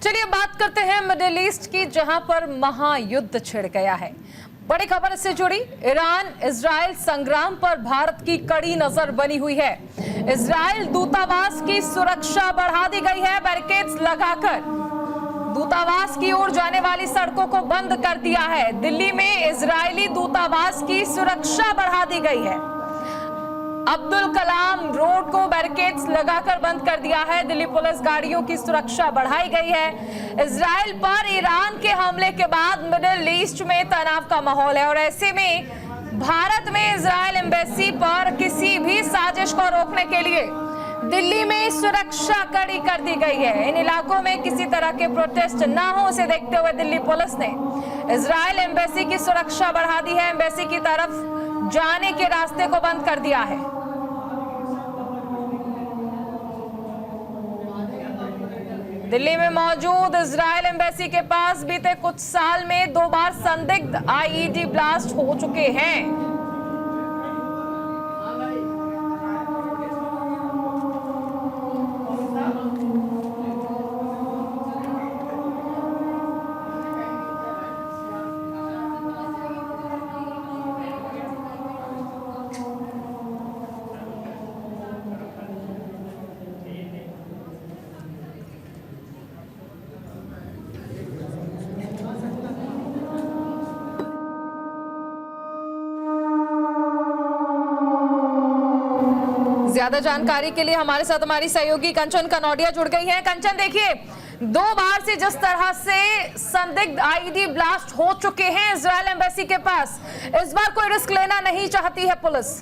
चलिए बात करते हैं मिडिल ईस्ट की, जहां पर महायुद्ध छिड़ गया है। बड़ी खबर इससे जुड़ी, ईरान इजराइल संग्राम पर भारत की कड़ी नजर बनी हुई है। इजराइल दूतावास की सुरक्षा बढ़ा दी गई है। बैरिकेड्स लगाकर दूतावास की ओर जाने वाली सड़कों को बंद कर दिया है। दिल्ली में इजरायली दूतावास की सुरक्षा बढ़ा दी गई है। अब्दुल कलाम रोड को बैरिकेड्स लगाकर बंद कर दिया है। दिल्ली पुलिस गाड़ियों की सुरक्षा बढ़ाई गई है। इजराइल पर ईरान के हमले के बाद मिडिल ईस्ट में तनाव का माहौल है और ऐसे में भारत में इजराइल एम्बेसी पर किसी भी साजिश को रोकने के लिए दिल्ली में सुरक्षा कड़ी कर दी गई है। इन इलाकों में किसी तरह के प्रोटेस्ट ना हो, उसे देखते हुए दिल्ली पुलिस ने इजराइल एम्बेसी की सुरक्षा बढ़ा दी है। एम्बेसी की तरफ जाने के रास्ते को बंद कर दिया है। दिल्ली में मौजूद इजराइल एम्बेसी के पास बीते कुछ साल में 2 बार संदिग्ध आईईडी ब्लास्ट हो चुके हैं। ज्यादा जानकारी के लिए हमारे साथ हमारी सहयोगी कंचन कनौडिया जुड़ गई हैं। कंचन, देखिए 2 बार से जिस तरह से संदिग्ध आईईडी ब्लास्ट हो चुके हैं इजराइल एम्बेसी के पास, इस बार कोई रिस्क लेना नहीं चाहती है पुलिस।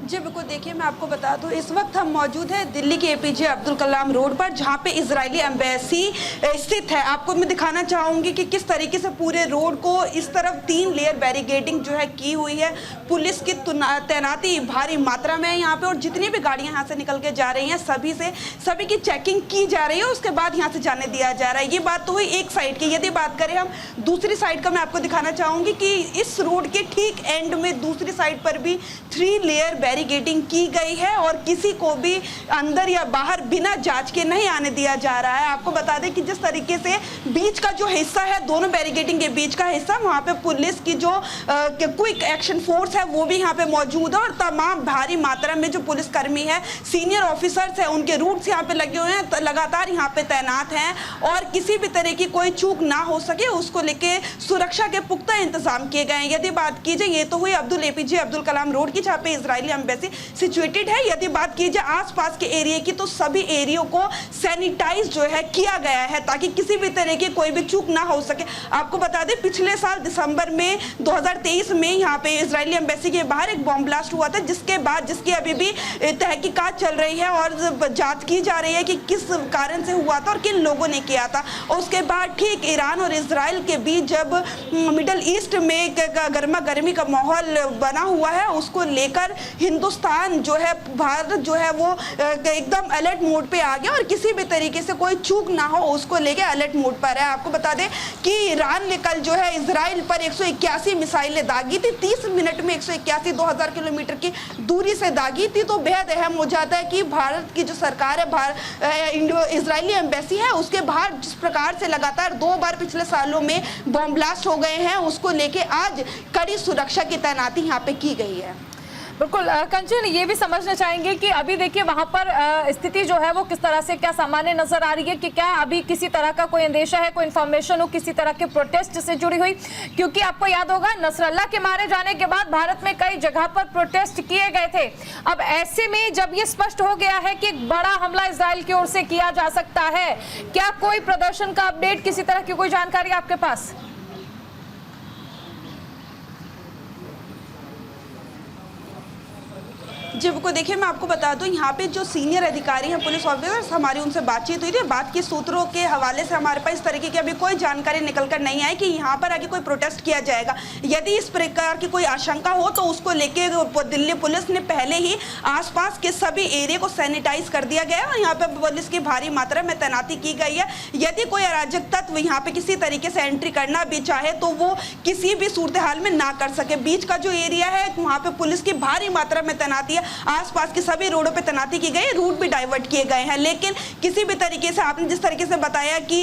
जी बिल्कुल, देखिए मैं आपको बता दूं, इस वक्त हम मौजूद हैं दिल्ली के एपीजे अब्दुल कलाम रोड पर, जहां पे इजरायली एम्बेसी स्थित है। आपको मैं दिखाना चाहूंगी कि किस तरीके से पूरे रोड को इस तरफ 3 लेयर बैरिकेडिंग जो है की हुई है। पुलिस की तैनाती भारी मात्रा में है यहाँ पे और जितनी भी गाड़ियां यहाँ से निकल के जा रही हैं सभी की चेकिंग की जा रही है। उसके बाद यहाँ से जाने दिया जा रहा है। ये बात तो हुई एक साइड की। यदि बात करें हम दूसरी साइड का, मैं आपको दिखाना चाहूंगी कि इस रोड के ठीक एंड में दूसरी साइड पर भी 3 लेयर बैरिकेडिंग की गई है और किसी को भी अंदर या बाहर बिना जांच के नहीं आने दिया जा रहा है। आपको बता दें कि जिस तरीके से बीच का जो हिस्सा है, दोनों बैरिकेडिंग के बीच का हिस्सा, वहां पे पुलिस की जो क्विक एक्शन फोर्स है वो भी यहाँ पे मौजूद है और तमाम भारी मात्रा में जो पुलिसकर्मी है, सीनियर ऑफिसर्स है, उनके रूट्स यहाँ पे लगे हुए हैं, लगातार यहाँ पे तैनात हैं और किसी भी तरह की कोई चूक ना हो सके उसको लेके सुरक्षा के पुख्ता इंतजाम किए गए हैं। यदि बात की जाए, ये तो हुई एपीजे अब्दुल कलाम रोड की, जहाँ पे इजरायली एम्बेसी सिचुएटेड है। यदि बात की जाए आसपास के एरिया की, तो सभी एरिया को सैनिटाइज जो है किया गया है ताकि किसी भी तरह की कोई भी चूक ना हो सके। आपको बता दें, पिछले साल दिसंबर में 2023 में यहाँ पे इजरायली एम्बेसी के बाहर एक बॉम्ब ब्लास्ट हुआ था, जिसकी अभी भी तहकीकात चल रही है और जांच की जा रही है कि किस कारण से हुआ था और किन लोगों ने किया था। और उसके बाद ठीक ईरान और इजराइल के बीच जब मिडल ईस्ट में गर्मा गर्मी का माहौल बना हुआ है, उसको लेकर हिंदुस्तान जो है, भारत जो है वो एकदम अलर्ट मोड पे आ गया और किसी भी तरीके से कोई चूक ना हो उसको लेके अलर्ट मोड पर है। आपको बता दें कि ईरान ने कल जो है इजराइल पर 181 मिसाइलें दागी थी। 30 मिनट में 181 2000 किलोमीटर की दूरी से दागी थी। तो बेहद अहम हो जाता है कि भारत की जो सरकार है, इजरायली एम्बेसी है, उसके बाहर जिस प्रकार से लगातार 2 बार पिछले सालों में बॉम्ब ब्लास्ट हो गए हैं, उसको लेके आज कड़ी सुरक्षा की तैनाती यहाँ पे की गई है। बिल्कुल कंचन, ये भी समझना चाहेंगे कि अभी देखिए वहां पर स्थिति जो है वो किस तरह से, क्या सामान्य नजर आ रही है कि क्या अभी किसी तरह का कोई अंदेशा है, कोई इन्फॉर्मेशन हो किसी तरह के प्रोटेस्ट से जुड़ी हुई? क्योंकि आपको याद होगा नसरल्ला के मारे जाने के बाद भारत में कई जगह पर प्रोटेस्ट किए गए थे। अब ऐसे में जब ये स्पष्ट हो गया है कि एक बड़ा हमला इजराइल की ओर से किया जा सकता है, क्या कोई प्रदर्शन का अपडेट, किसी तरह की कोई जानकारी आपके पास? जब को देखिए मैं आपको बता दूं, यहाँ पे जो सीनियर अधिकारी हैं, पुलिस ऑफिसर्स, हमारी उनसे बातचीत हुई थी। बात की सूत्रों के हवाले से हमारे पास इस तरीके की अभी कोई जानकारी निकल कर नहीं आई कि यहाँ पर आगे कोई प्रोटेस्ट किया जाएगा। यदि इस प्रकार की कोई आशंका हो तो उसको लेके दिल्ली पुलिस ने पहले ही आसपास के सभी एरिया को सैनिटाइज कर दिया गया और यहाँ पे पुलिस की भारी मात्रा में तैनाती की गई है। यदि कोई अराजक तत्व यहाँ पे किसी तरीके से एंट्री करना भी चाहे तो वो किसी भी सूरत हाल में ना कर सके। बीच का जो एरिया है वहाँ पे पुलिस की भारी मात्रा में तैनाती है। आसपास के सभी रोडों पे तैनाती की गई, रूट भी डाइवर्ट किए गए हैं। लेकिन किसी भी तरीके से आपने जिस तरीके से बताया कि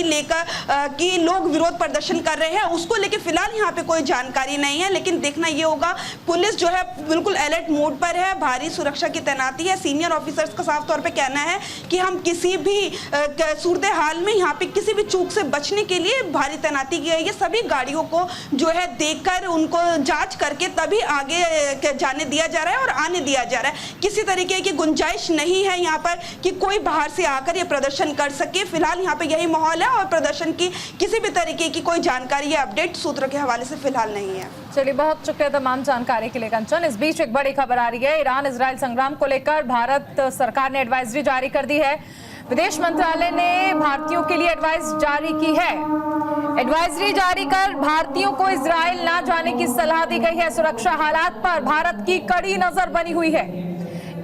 कि लोग विरोध प्रदर्शन कर रहे हैं, उसको लेकर फिलहाल यहाँ पे कोई जानकारी नहीं है। लेकिन देखना ये होगा, पुलिस जो है बिल्कुल अलर्ट मोड पर है, भारी सुरक्षा की तैनाती है। सीनियर ऑफिसर्स का साफ तौर पे कहना है कि हम किसी भी सूरत हाल में यहाँ पे किसी भी चूक से बचने के लिए भारी तैनाती की गई है। सभी गाड़ियों को जो है देखकर उनको जांच करके तभी आगे जाने दिया जा रहा है और आने दिया जा रहा है। किसी तरीके की गुंजाइश नहीं है यहाँ पर कि कोई बाहर से आकर ये प्रदर्शन कर सके। फिलहाल यहाँ पे यही माहौल है और प्रदर्शन की किसी भी तरीके की कोई जानकारी या अपडेट सूत्रों के हवाले से फिलहाल नहीं है। चलिए, बहुत शुक्रिया तमाम जानकारी के लिए कंचन। इस बीच एक बड़ी खबर आ रही है। ईरान इजराइल संग्राम को लेकर भारत सरकार ने एडवाइजरी जारी कर दी है। विदेश मंत्रालय ने भारतीयों के लिए एडवाइस जारी की है। एडवाइजरी जारी कर भारतीयों को इजराइल ना जाने की सलाह दी गई है। सुरक्षा हालात पर भारत की कड़ी नजर बनी हुई है।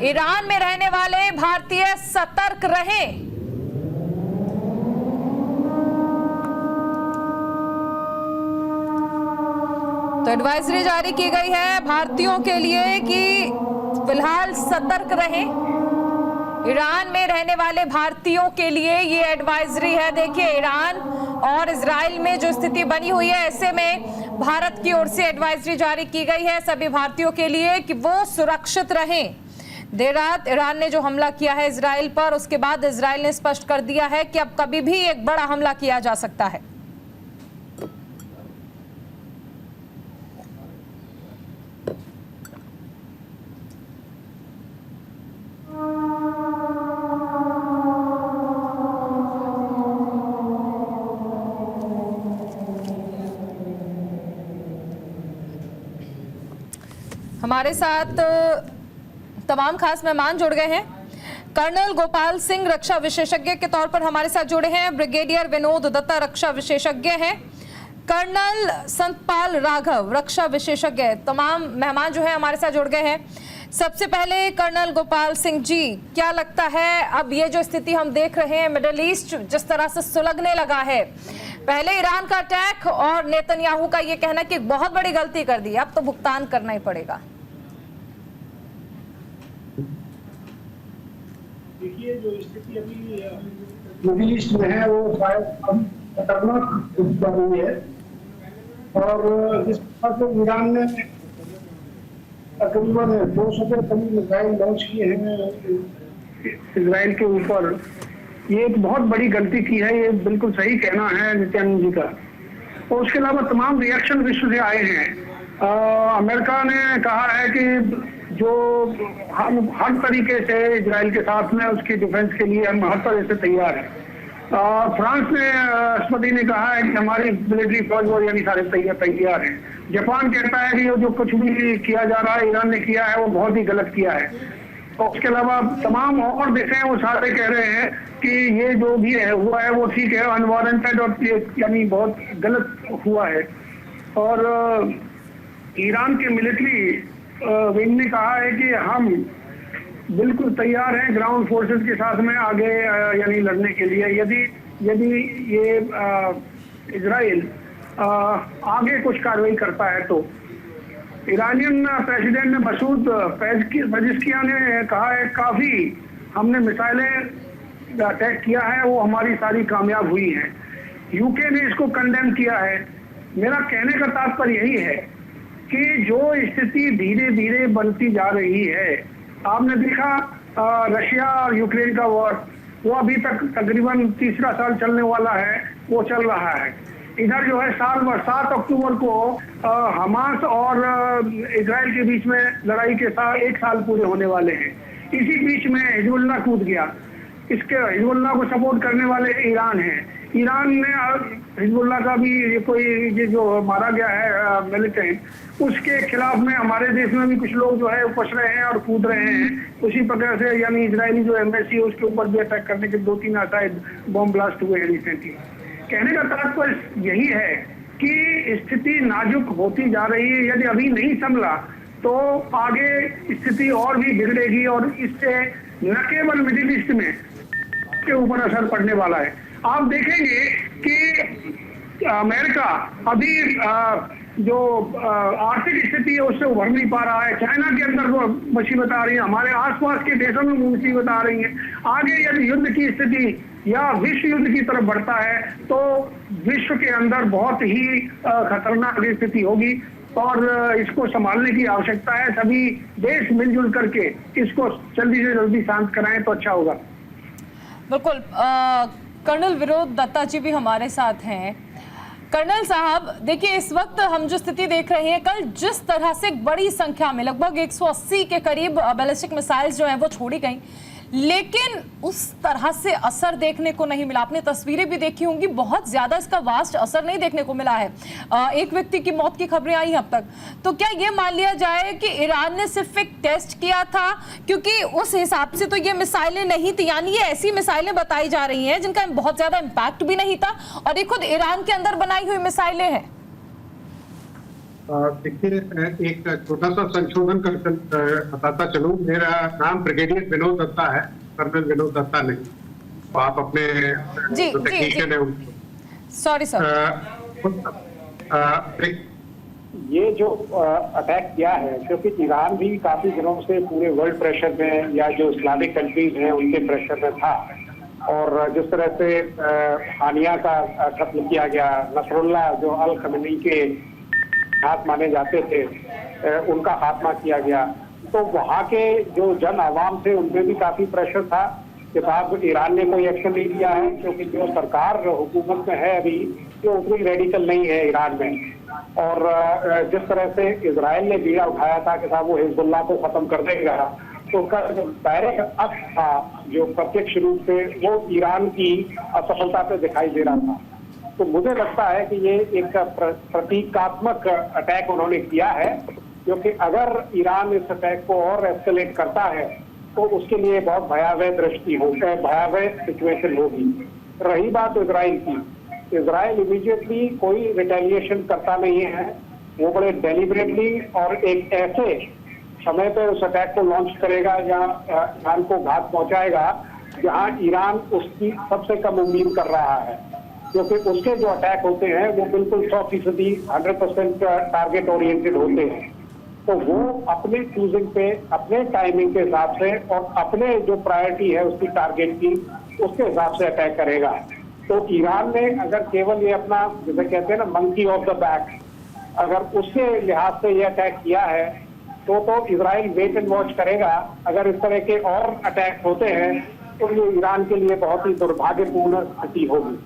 ईरान में रहने वाले भारतीय सतर्क रहें। तो एडवाइजरी जारी की गई है भारतीयों के लिए कि फिलहाल सतर्क रहें। ईरान में रहने वाले भारतीयों के लिए ये एडवाइजरी है। देखिए, ईरान और इजराइल में जो स्थिति बनी हुई है, ऐसे में भारत की ओर से एडवाइजरी जारी की गई है सभी भारतीयों के लिए कि वो सुरक्षित रहें। देर रात ईरान ने जो हमला किया है इजराइल पर, उसके बाद इजराइल ने स्पष्ट कर दिया है कि अब कभी भी एक बड़ा हमला किया जा सकता है। हमारे साथ तमाम खास मेहमान जुड़ गए हैं। कर्नल गोपाल सिंह रक्षा विशेषज्ञ के तौर पर हमारे साथ जुड़े हैं। ब्रिगेडियर विनोद दत्ता रक्षा विशेषज्ञ हैं। कर्नल संतपाल राघव रक्षा विशेषज्ञ। तमाम मेहमान जो है हमारे साथ जुड़ गए हैं। सबसे पहले कर्नल गोपाल सिंह जी, क्या लगता है अब ये जो स्थिति हम देख रहे हैं, मिडिल ईस्ट जिस तरह से सुलगने लगा है, पहले ईरान का अटैक और नेतन्याहू का ये कहना कि बहुत बड़ी गलती कर दी, अब तो भुगतान करना ही पड़ेगा। देखिए, जो स्थिति अभी मिडिल ईस्ट में है वो शायद खतरनाक हुई है। और जिस तरह से ईरान ने तकरीबन 200 से करीब मिसाइल लॉन्च किए हैं इजराइल के ऊपर, ये एक बहुत बड़ी गलती की है। ये बिल्कुल सही कहना है नित्यानंद जी का। और उसके अलावा तमाम रिएक्शन विश्व से आए हैं। अमेरिका ने कहा है कि जो हम हर तरीके से इजराइल के साथ में उसकी डिफेंस के लिए हम हर तरह से तैयार हैं। फ्रांस ने राष्ट्रपति ने कहा है कि हमारी मिलिट्री फौज वो यानी सारे तैयार हैं। जापान कहता है कि जो कुछ भी किया जा रहा है ईरान ने किया है वो बहुत ही गलत किया है। और उसके अलावा तमाम और देश हैं वो सारे कह रहे हैं कि ये जो भी है हुआ है वो ठीक है, अनवारंटेड और यानी बहुत गलत हुआ है। और ईरान के मिलिट्री विंग ने कहा है कि हम बिल्कुल तैयार हैं ग्राउंड फोर्सेस के साथ में आगे यानी लड़ने के लिए, यदि ये इजराइल आगे कुछ कार्रवाई करता है तो। ईरानियन प्रेसिडेंट मसूद पेजेश्कियान ने कहा है काफ़ी हमने मिसाइलें अटैक किया है, वो हमारी सारी कामयाब हुई हैं। यूके ने इसको कंडेम किया है। मेरा कहने का तात्पर्य यही है कि जो स्थिति धीरे धीरे बनती जा रही है, आपने देखा रशिया और यूक्रेन का वॉर, वो अभी तक तकरीबन तीसरा साल चलने वाला है, वो चल रहा है। इधर जो है 7 अक्टूबर को हमास और इजराइल के बीच में लड़ाई के साथ 1 साल पूरे होने वाले हैं। इसी बीच में हिजबुल्लाह कूद गया। इसके हिजबुल्लाह को सपोर्ट करने वाले ईरान हैं। ईरान ने हिजबुल्लाह का भी ये जो मारा गया है मिलिटेंट, उसके खिलाफ में हमारे देश में भी कुछ लोग जो है उपस रहे हैं और कूद रहे हैं। उसी प्रकार से यानी इजरायली जो एम्बेसी है उसके ऊपर भी अटैक करने के 2-3 शायद बॉम्ब ब्लास्ट हुए हैं रिसेंटली। कहने का तात्पर्य यही है कि स्थिति नाजुक होती जा रही है। यदि अभी नहीं संभला तो आगे स्थिति और भी बिगड़ेगी और इससे न केवल मिडिल ईस्ट में के ऊपर असर पड़ने वाला है। आप देखेंगे कि अमेरिका अभी जो आर्थिक स्थिति है उससे उभर नहीं पा रहा है। चाइना के अंदर वो मुसीबत आ रही है, हमारे आसपास के देशों में मुसीबत आ रही है। आगे यदि युद्ध की स्थिति या विश्व युद्ध की तरफ बढ़ता है तो विश्व के अंदर बहुत ही खतरनाक स्थिति होगी और इसको संभालने की आवश्यकता है। सभी देश मिलजुल करके इसको जल्दी से जल्दी शांत कराएं तो अच्छा होगा। बिल्कुल। कर्नल विनोद दत्ता जी भी हमारे साथ हैं। कर्नल साहब, देखिए इस वक्त हम जो स्थिति देख रहे हैं, कल जिस तरह से एक बड़ी संख्या में लगभग 180 के करीब बैलिस्टिक मिसाइल्स जो हैं वो छोड़ी गई, लेकिन उस तरह से असर देखने को नहीं मिला। आपने तस्वीरें भी देखी होंगी, बहुत ज्यादा इसका वास्ट असर नहीं देखने को मिला है। एक व्यक्ति की मौत की खबरें आई अब तक। तो क्या ये मान लिया जाए कि ईरान ने सिर्फ एक टेस्ट किया था, क्योंकि उस हिसाब से तो ये मिसाइलें नहीं थी, यानी ये ऐसी मिसाइलें बताई जा रही हैं जिनका बहुत ज्यादा इम्पैक्ट भी नहीं था और ये खुद ईरान के अंदर बनाई हुई मिसाइलें हैं। देखिए, एक छोटा सा संशोधन बताता चलूं। मेरा नाम ब्रिगेडियर विनोद दत्ता है, कर्नल विनोद दत्ता नहीं। तो आप अपने जो टेक्नीशियन है उनको सॉरी सर। ये जो अटैक किया है, क्योंकि ईरान भी काफी दिनों से पूरे वर्ल्ड प्रेशर में या जो इस्लामिक कंट्रीज हैं उनके प्रेशर में था, और जिस तरह से हानिया का कत्ल किया गया, नसरुल्लाह जो अल खमेनी के हाथ माने जाते थे, उनका खात्मा किया गया, तो वहाँ के जो जन आवाम थे उनमें भी काफी प्रेशर था कि साहब ईरान ने कोई एक्शन नहीं लिया है, क्योंकि जो सरकार हुकूमत में है अभी वो उतनी रेडिकल नहीं है ईरान में। और जिस तरह से इजराइल ने बीड़ा उठाया था कि साहब वो हिजबुल्लाह को खत्म कर देगा, तो उसका जो डायरेक्ट अक्स था जो प्रत्यक्ष रूप से वो ईरान की असफलता पे दिखाई दे रहा था। तो मुझे लगता है कि ये एक प्रतीकात्मक अटैक उन्होंने किया है, क्योंकि अगर ईरान इस अटैक को और एस्केलेट करता है तो उसके लिए बहुत भयावह सिचुएशन होगी। रही बात इजराइल की, इजराइल इमीडिएटली कोई रिटेलिएशन करता नहीं है, वो बड़े डेलिबरेटली और एक ऐसे समय पे उस अटैक को लॉन्च करेगा जहाँ ईरान को घात पहुंचाएगा जहाँ ईरान उसकी सबसे कम उम्मीद कर रहा है, क्योंकि उसके जो अटैक होते हैं वो बिल्कुल 100% 100% टारगेट ओरिएंटेड होते हैं। तो वो अपने चूजिंग पे, अपने टाइमिंग के हिसाब से और अपने जो प्रायोरिटी है उसकी टारगेट की, उसके हिसाब से अटैक करेगा। तो ईरान ने अगर केवल ये अपना जैसे कहते हैं ना मंकी ऑफ द बैक, अगर उसके लिहाज से ये अटैक किया है तो इजराइल वेट एंड वॉच करेगा। अगर इस तरह के और अटैक होते हैं तो ये ईरान के लिए बहुत ही दुर्भाग्यपूर्ण स्थिति होगी।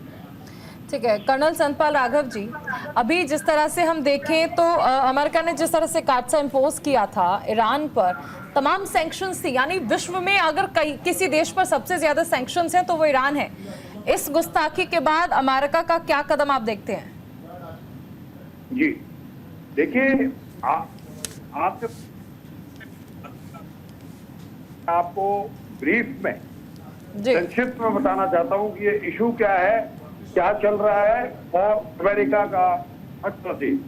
ठीक है। कर्नल संतपाल राघव जी, अभी जिस तरह से हम देखें तो अमेरिका ने जिस तरह से काटसा इम्पोज किया था ईरान पर, तमाम सैंक्शंस थी, यानी विश्व में अगर किसी देश पर सबसे ज्यादा सैंक्शंस हैं तो वो ईरान है। इस गुस्ताखी के बाद अमेरिका का क्या कदम आप देखते हैं? जी देखिए, आपको ब्रीफ में संक्षिप्त में बताना चाहता हूं कि ये इशू क्या है, क्या चल रहा है और अमेरिका का हस्तक्षेप।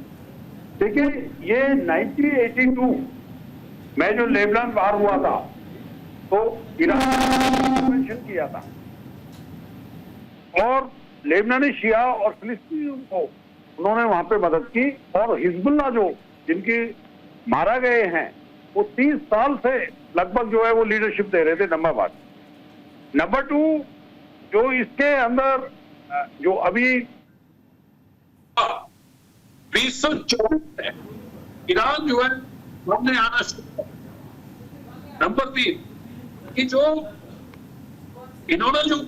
देखिए, ये 1982 में जो लेबनान वार हुआ था तो ईरान ने मेंशन किया था और लेबनानी शिया और फिलिस्तीनियों को उन्होंने वहां पे मदद की, और हिजबुल्लाह जो जिनके मारा गए हैं वो 30 साल से लगभग जो है वो लीडरशिप दे रहे थे। नंबर 2 जो इसके अंदर जो अभी 2024 है, ईरान जो है सामने आना शुरू। नंबर 3 कि जो इन्होंने जो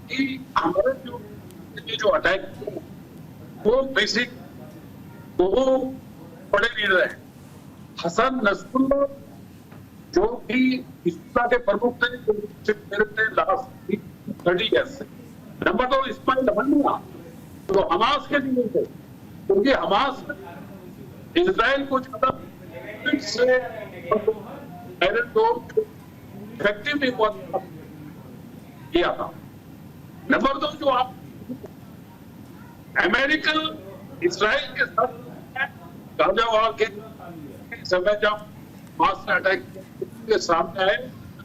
कि हमारे जो अटैक वो बेसिक वो बड़े लीडर है। हसन नसरुल्लाह जो कि हिजबुल्लाह के प्रमुख थे लास्ट 30 ईयर्स से। नंबर 2 इस्माइल हनिया जो हमास के लिए थे, क्योंकि हमास इजराइल को ज्यादा से इफेक्टिवली किया था। नंबर 2 जो आप अमेरिका इजराइल के साथ गाजा वार के समय जब मास अटैक के सामने आए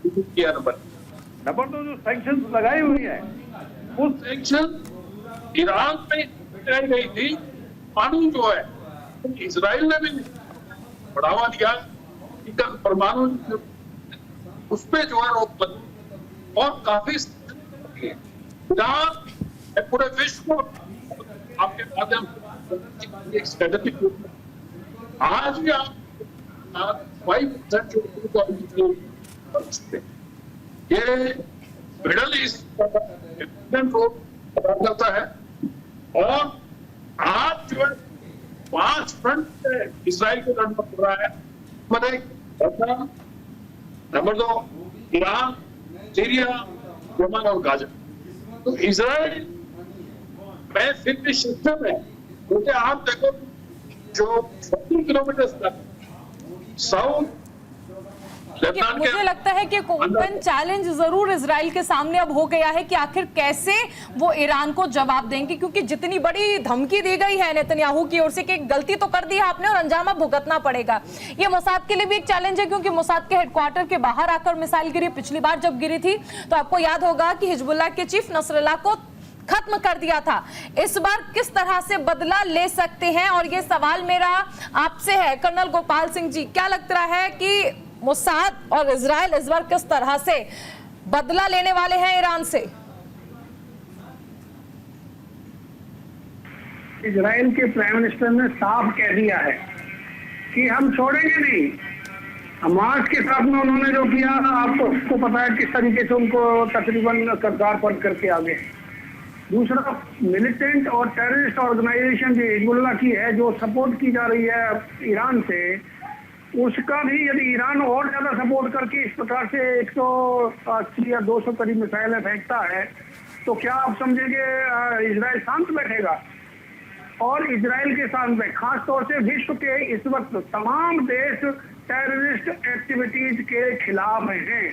किया। नंबर 2 जो सैंक्शंस लगाई हुई है, उस सैंक्शन ईरान में लगाई गई थी। कानून जो है इजराइल ने भी बढ़ावा दिया कि परमाणु उस पे जो है रोक लगी और काफी ईरान पूरे विश्व को आपके माध्यम से एक स्ट्रेटेजिक आज भी आप 5% ये मिडल ईस्ट रोड करता है और आज जो है 5 फ्रंट से इसराइल को लड़ना पड़ रहा है। नंबर 2 ईरान, सीरिया, यमन और गाजा। तो इसराइल में फिर भी सिस्टम है क्योंकि आप देखो जो 40 किलोमीटर तक साउथ मुझे लगता है कि ओपन चैलेंज जरूर इजराइल के सामने अब हो गया है कि आखिर कैसे वो ईरान को जवाब देंगे, क्योंकि जितनी बड़ी धमकी दी गई है नेतन्याहू की ओर से कि गलती तो कर दी है आपने और अंजाम भुगतना पड़ेगा। ये मोसाद के लिए भी एक चैलेंज है क्योंकि मोसाद के हेडक्वार्टर के बाहर आकर मिसाइल गिरी। पिछली बार जब गिरी थी तो आपको याद होगा कि हिजबुल्लाह के चीफ नसरल्लाह को खत्म कर दिया था। इस बार किस तरह से बदला ले सकते हैं, और ये सवाल मेरा आपसे है कर्नल गोपाल सिंह जी, क्या लगता है कि मोसाद और इजराइल इस बार किस तरह से बदला लेने वाले हैं ईरान से? इजराइल के प्राइम मिनिस्टर ने साफ कह दिया है कि हम छोड़ेंगे नहीं। हमास के साथ में उन्होंने जो किया आपको पता है किस तरीके से उनको तकरीबन करदार बंद करके आ गए। दूसरा, मिलिटेंट और टेररिस्ट ऑर्गेनाइजेशन जो हिजबुल्लाह की है, जो सपोर्ट की जा रही है ईरान से, उसका भी यदि ईरान और ज्यादा सपोर्ट करके इस प्रकार से 180 या 200 करीब मिसाइलें फेंकता है तो क्या आप समझेंगे इजराइल शांत बैठेगा? और इजराइल के साथ में खासतौर से विश्व के इस वक्त तमाम देश टेररिस्ट एक्टिविटीज के खिलाफ हैं।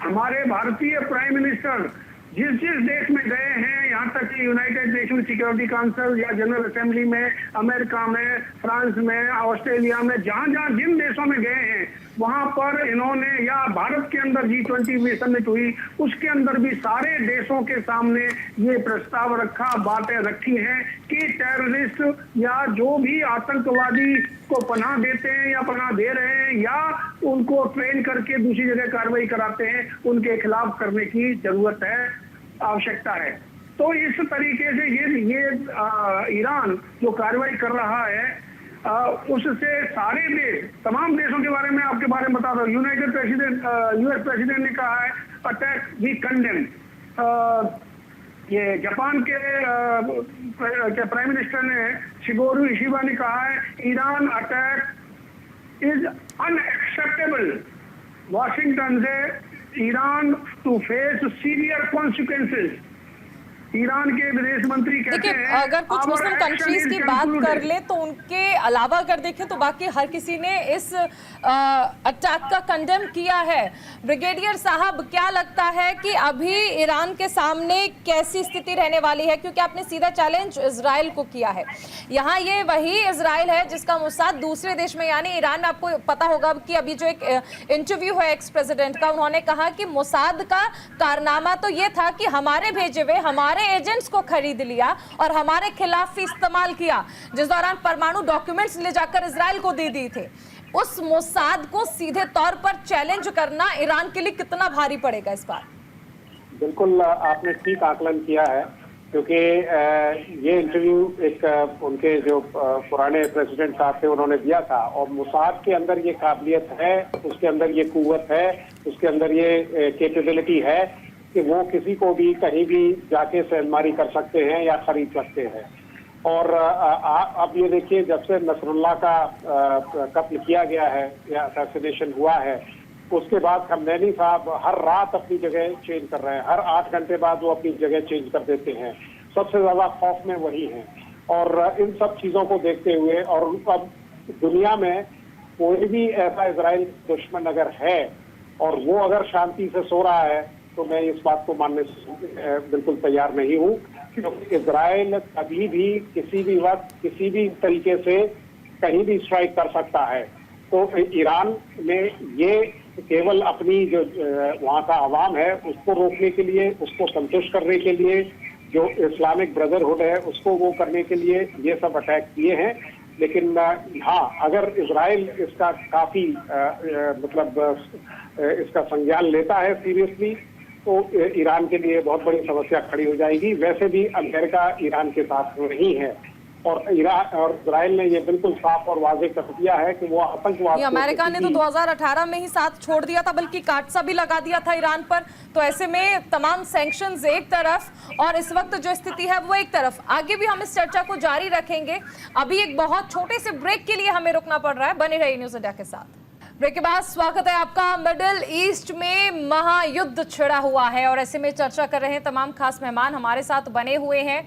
हमारे भारतीय प्राइम मिनिस्टर जिस देश में गए हैं, यहाँ तक कि यूनाइटेड नेशन सिक्योरिटी काउंसिल या जनरल असेंबली में, अमेरिका में, फ्रांस में, ऑस्ट्रेलिया में, जहां जहां जिन देशों में गए हैं वहां पर इन्होंने, या भारत के अंदर G20 में समिट हुई उसके अंदर भी सारे देशों के सामने ये प्रस्ताव रखा, बातें रखी हैं कि टेररिस्ट या जो भी आतंकवादी को पनाह देते हैं या पनाह दे रहे हैं या उनको ट्रेन करके दूसरी जगह कार्रवाई कराते हैं, उनके खिलाफ करने की जरूरत है, आवश्यकता है। तो इस तरीके से ये ईरान जो कार्रवाई कर रहा है उससे सारे देश, तमाम देशों के बारे में आपके बारे में बता दो। यूएस प्रेसिडेंट ने कहा है अटैक वी कंडेम। ये जापान के प्राइम मिनिस्टर ने शिगोरू इशिबा ने कहा है Iran attack is unacceptable. Washington से Iran to face severe consequences. Iran के विदेश मंत्री कहते हैं अगर कुछ मुस्लिम कंट्रीज की बात कर ले तो उनके अलावा अगर देखें तो बाकी हर किसी ने इस अटैक का कंडेम किया है। ब्रिगेडियर साहब, क्या लगता है कि अभी ईरान के सामने कैसी स्थिति रहने वाली है, क्योंकि आपने सीधा चैलेंज इजराइल को किया है। यहाँ ये वही इजराइल है जिसका मोसाद दूसरे देश में, यानी ईरान में, आपको पता होगा कि अभी जो एक इंटरव्यू है एक्स प्रेसिडेंट का, उन्होंने कहा कि मोसाद का कारनामा तो ये था कि हमारे भेजे हुए हमारे एजेंट्स को खरीद लिया और हमारे खिलाफ इस्तेमाल किया, जिस दौरान परमाणु डॉक्यूमेंट्स ले जाकर इजराइल को दे दिए थे। उस मोसाद को सीधे तौर पर चैलेंज करना ईरान के लिए कितना भारी पड़ेगा इस बार? बिल्कुल आपने ठीक आकलन किया है, क्योंकि ये इंटरव्यू एक उनके जो पुराने प्रेसिडेंट साहब थे उन्होंने दिया था, और मोसाद के अंदर ये काबिलियत है, उसके अंदर ये कुव्वत है, उसके अंदर ये कैपेबिलिटी है कि वो किसी को भी कहीं भी जाके सेंधमारी कर सकते हैं या खरीद सकते हैं। और अब ये देखिए, जब से नसरुल्लाह का कत्ल किया गया है या असैसिनेशन हुआ है, उसके बाद खमनैनी साहब हर रात अपनी जगह चेंज कर रहे हैं, हर 8 घंटे बाद वो अपनी जगह चेंज कर देते हैं। सबसे ज्यादा खौफ में वही हैं। और इन सब चीजों को देखते हुए, और अब दुनिया में कोई भी ऐसा इजराइल दुश्मन अगर है और वो अगर शांति से सो रहा है तो मैं इस बात को मानने से बिल्कुल तैयार नहीं हूँ, क्योंकि इजराइल कभी भी किसी भी वक्त किसी भी तरीके से कहीं भी स्ट्राइक कर सकता है। तो ईरान में ये केवल अपनी जो वहाँ का अवाम है उसको रोकने के लिए, उसको संतुष्ट करने के लिए, जो इस्लामिक ब्रदरहुड है उसको वो करने के लिए ये सब अटैक किए हैं। लेकिन हाँ, अगर इजराइल इसका काफी इसका संज्ञान लेता है सीरियसली, तो ईरान के लिए बहुत बड़ी समस्या खड़ी हो जाएगी। वैसे भी अमेरिका ईरान के साथ नहीं है, और ईरान और इजराइल ने ये बिल्कुल साफ और वाज़ेह कर दिया है कि वो आतंकवाद, अमेरिका ने तो 2018 में ही साथ छोड़ दिया था, बल्कि काटसा भी लगा दिया था ईरान पर। तो ऐसे में तमाम सैंक्शंस एक तरफ और इस वक्त जो स्थिति है वो एक तरफ। आगे भी हम इस चर्चा को जारी रखेंगे। अभी एक बहुत छोटे से ब्रेक के लिए हमें रुकना पड़ रहा है। बने रहिए न्यूज़ इंडिया के साथ। ब्रेक के बाद स्वागत है आपका। मिडिल ईस्ट में महायुद्ध छिड़ा हुआ है और ऐसे में चर्चा कर रहे हैं तमाम खास मेहमान हमारे साथ बने हुए हैं।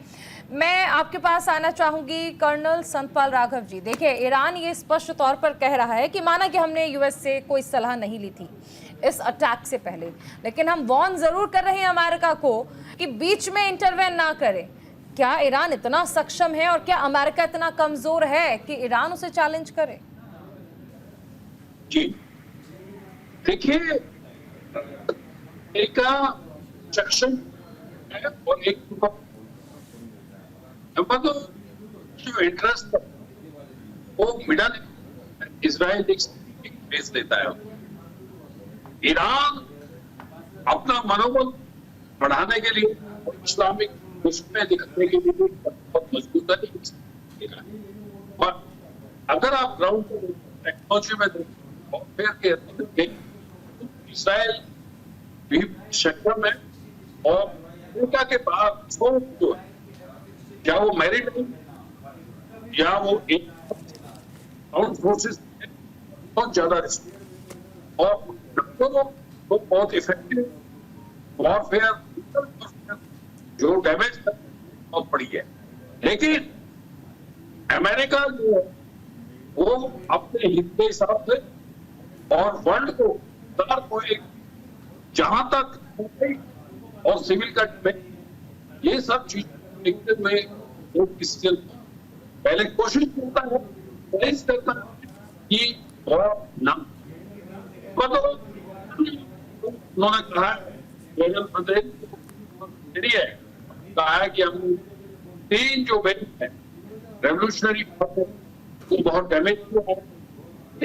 मैं आपके पास आना चाहूंगी कर्नल संतपाल राघव जी। देखिए, ईरान ये स्पष्ट तौर पर कह रहा है कि माना कि हमने यूएस से कोई सलाह नहीं ली थी इस अटैक से पहले, लेकिन हम वार्न जरूर कर रहे हैं अमेरिका को कि बीच में इंटरवेन ना करे। क्या ईरान इतना सक्षम है और क्या अमेरिका इतना कमजोर है कि ईरान उसे चैलेंज करे? जी देखिए, एक सक्षम है और एक तो जो इंटरेस्ट वो मिडल इजराइल बेस देता है। ईरान अपना मनोबल बढ़ाने के लिए और इस्लामिक दुश्मन दिखाने के लिए बहुत मजबूत है। और अगर आप ग्राउंड टेक्नोलॉजी में देखें, इजराइल भी सक्षम है और अमेरिका के बाद जो है, क्या वो मैरिटाइम या वो आउट फोर्सेस बहुत ज्यादा रिस्क और वो बहुत इफेक्टिव वॉरफेयर जो डैमेज बहुत बड़ी है। लेकिन अमेरिका जो है वो अपने हित के हिसाब से और वर्ल्ड को एक जहां तक और सिविल कट में ये सब चीज देखते हुए वो किसी पहले कोशिश करता है कि ना उन्होंने कहा कहा है कि हम 3 जो बैंक है रेवोल्यूशनरी वो बहुत डैमेज हुआ है।